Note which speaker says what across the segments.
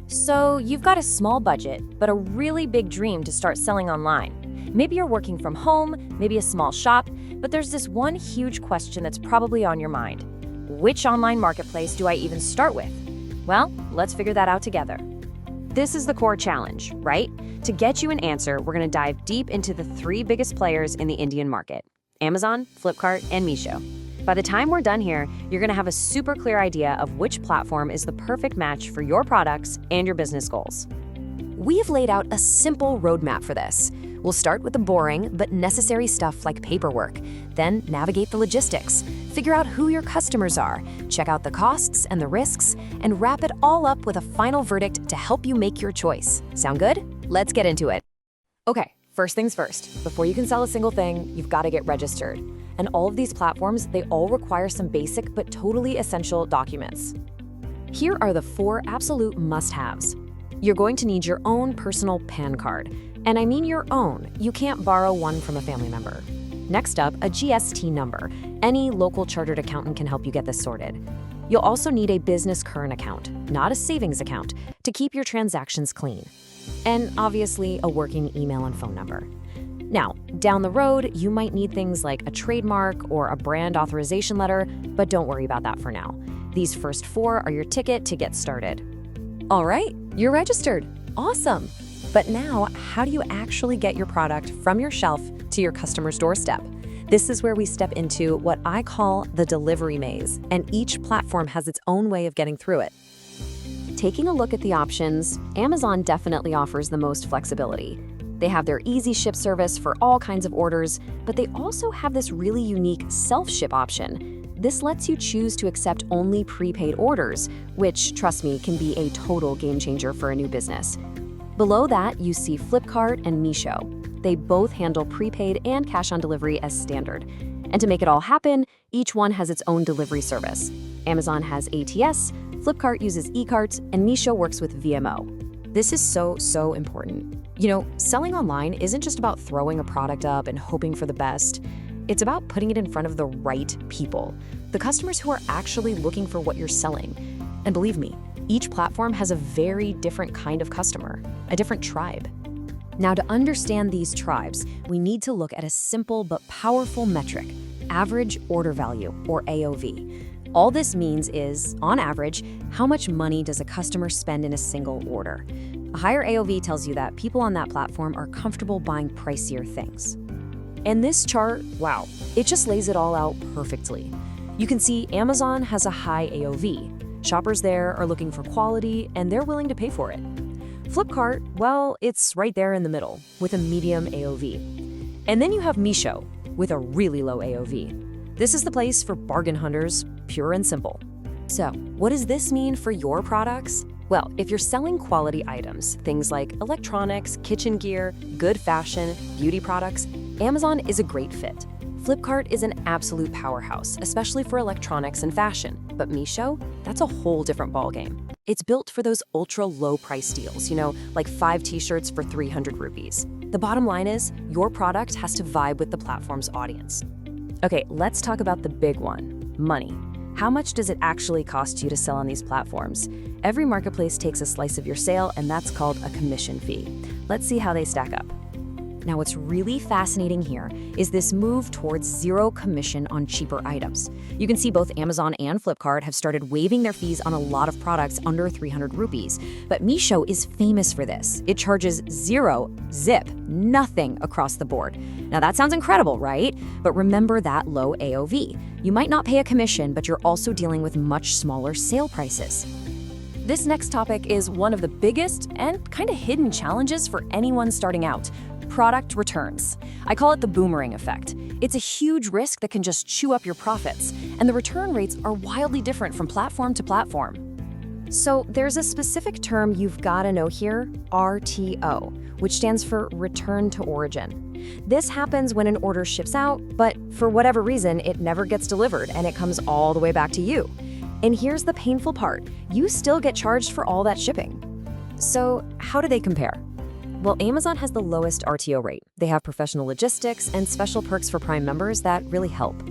Speaker 1: So you've got a small budget, but a really big dream to start selling online. Maybe you're working from home, maybe a small shop, but there's this one huge question that's probably on your mind. Which online marketplace do I even start with? Well, let's figure that out together. This is the core challenge, right? To get you an answer, we're going to dive deep into the three biggest players in the Indian market: Amazon, Flipkart, and Meesho. By the time we're done here, you're going to have a super clear idea of which platform is the perfect match for your products and your business goals.
Speaker 2: We've laid out a simple roadmap for this. We'll start with the boring but necessary stuff like paperwork, then navigate the logistics, figure out who your customers are, check out the costs and the risks, and wrap it all up with a final verdict to help you make your choice. Sound good? Let's get into it. Okay, first things first. Before you can sell a single thing, you've got to get registered. And all of these platforms, they all require some basic but totally essential documents. Here are the 4 absolute must-haves. You're going to need your own personal PAN card. And I mean your own. You can't borrow one from a family member. Next up, a GST number. Any local chartered accountant can help you get this sorted. You'll also need a business current account, not a savings account, to keep your transactions clean. And obviously, a working email and phone number. Now, down the road, you might need things like a trademark or a brand authorization letter, but don't worry about that for now. These first 4 are your ticket to get started. All right, you're registered. Awesome. But now, how do you actually get your product from your shelf to your customer's doorstep? This is where we step into what I call the delivery maze, and each platform has its own way of getting through it. Taking a look at the options, Amazon definitely offers the most flexibility. They have their easy ship service for all kinds of orders, but they also have this really unique self-ship option. This lets you choose to accept only prepaid orders, which, trust me, can be a total game changer for a new business. Below that, you see Flipkart and Meesho. They both handle prepaid and cash on delivery as standard. And to make it all happen, each one has its own delivery service. Amazon has ATS, Flipkart uses e-carts, and Meesho works with VMO. This is so important. You know, selling online isn't just about throwing a product up and hoping for the best. It's about putting it in front of the right people, the customers who are actually looking for what you're selling. And believe me, each platform has a very different kind of customer, a different tribe. Now, to understand these tribes, we need to look at a simple but powerful metric: average order value, or AOV. All this means is, on average, how much money does a customer spend in a single order? A higher AOV tells you that people on that platform are comfortable buying pricier things. And this chart, wow, it just lays it all out perfectly. You can see Amazon has a high AOV. Shoppers there are looking for quality, and they're willing to pay for it. Flipkart, well, it's right there in the middle, with a medium AOV. And then you have Meesho, with a really low AOV. This is the place for bargain hunters, pure and simple. So, what does this mean for your products? Well, if you're selling quality items, things like electronics, kitchen gear, good fashion, beauty products, Amazon is a great fit. Flipkart is an absolute powerhouse, especially for electronics and fashion. But Meesho, that's a whole different ballgame. It's built for those ultra-low price deals, like 5 t-shirts for 300 rupees. The bottom line is, your product has to vibe with the platform's audience. Okay, let's talk about the big one: money. How much does it actually cost you to sell on these platforms? Every marketplace takes a slice of your sale, and that's called a commission fee. Let's see how they stack up. Now, what's really fascinating here is this move towards zero commission on cheaper items. You can see both Amazon and Flipkart have started waiving their fees on a lot of products under 300 rupees. But Meesho is famous for this. It charges zero, nothing across the board. Now, that sounds incredible, right? But remember that low AOV. You might not pay a commission, but you're also dealing with much smaller sale prices. This next topic is one of the biggest and kind of hidden challenges for anyone starting out: product returns. I call it the boomerang effect. It's a huge risk that can just chew up your profits, and the return rates are wildly different from platform to platform. So there's a specific term you've got to know here: RTO, which stands for return to origin. This happens when an order ships out, but for whatever reason, it never gets delivered and it comes all the way back to you. And here's the painful part: you still get charged for all that shipping. So how do they compare? Well, Amazon has the lowest RTO rate. They have professional logistics and special perks for Prime members that really help.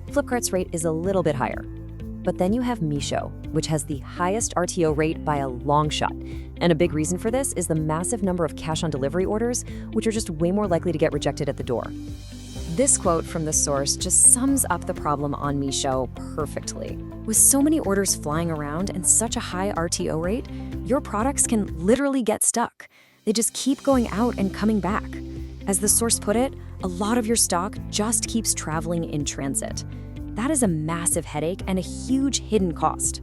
Speaker 2: Flipkart's rate is a little bit higher. But then you have Meesho, which has the highest RTO rate by a long shot. And a big reason for this is the massive number of cash-on-delivery orders, which are just way more likely to get rejected at the door. This quote from the source just sums up the problem on Meesho perfectly. With so many orders flying around and such a high RTO rate, your products can literally get stuck. They just keep going out and coming back. As the source put it, a lot of your stock just keeps traveling in transit. That is a massive headache and a huge hidden cost.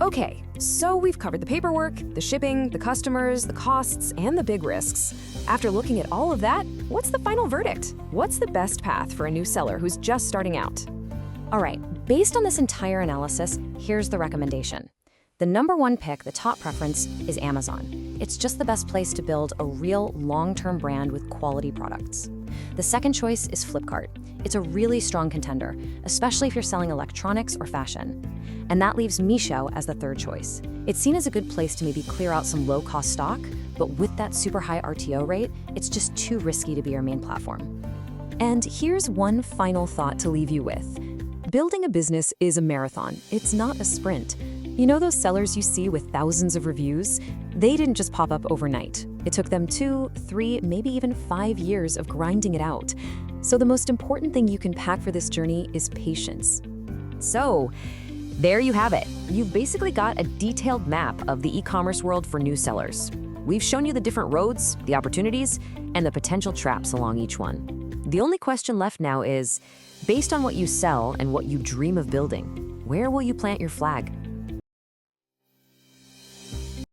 Speaker 2: Okay, so we've covered the paperwork, the shipping, the customers, the costs, and the big risks. After looking at all of that, what's the final verdict? What's the best path for a new seller who's just starting out? All right, based on this entire analysis, here's the recommendation. The number one pick, the top preference, is Amazon. It's just the best place to build a real long-term brand with quality products. The second choice is Flipkart. It's a really strong contender, especially if you're selling electronics or fashion. And that leaves Meesho as the third choice. It's seen as a good place to maybe clear out some low-cost stock, but with that super high RTO rate, it's just too risky to be your main platform. And here's one final thought to leave you with. Building a business is a marathon. It's not a sprint. You know those sellers you see with thousands of reviews? They didn't just pop up overnight. It took them 2, 3, maybe even 5 years of grinding it out. So the most important thing you can pack for this journey is patience. So, there you have it. You've basically got a detailed map of the e-commerce world for new sellers. We've shown you the different roads, the opportunities, and the potential traps along each one. The only question left now is, based on what you sell and what you dream of building, where will you plant your flag?